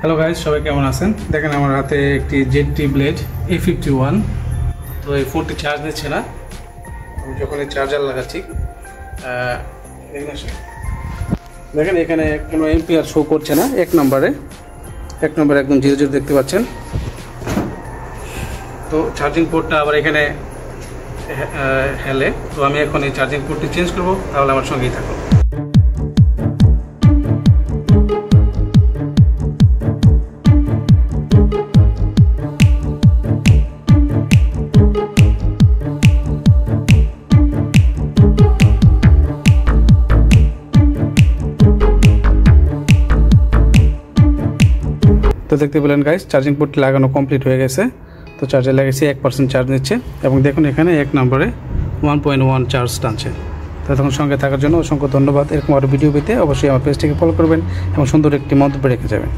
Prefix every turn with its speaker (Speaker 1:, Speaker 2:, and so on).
Speaker 1: Hello guys, সবাই কেমন আছেন? দেখেন আমার হাতে একটি ZT ব্লেড A51। তো এই ফোনটি চার্জ নিচ্ছে না। আমি যখন এই চার্জার লাগাচ্ছি দেখেন এখানে কোনো এম্পিয়ার শো করছে না। এক নম্বরে একদম 0 দেখতে পাচ্ছেন। তো চার্জিং পোর্টটা আবার এখানে হেলে। তো আমি এখন এই চার্জিং পোর্টটি চেঞ্জ করবো, তাহলে আমার সঙ্গেই থাকুন। তো দেখতে পেলেন গাইস, চার্জিং পোর্ট লাগানো কমপ্লিট হয়ে গেছে। তো চার্জার লাগাইছি, 1% চার্জ নিচ্ছে এবং দেখুন এখানে 1 নম্বরে 1.1 চার্জ টানছে। তো তখন সঙ্গে থাকার জন্য অসংখ্য ধন্যবাদ। এরকম আরও ভিডিও পেতে অবশ্যই আমার পেজটিকে ফলো করবেন এবং সুন্দর একটি মন্তব্য রেখে যাবেন।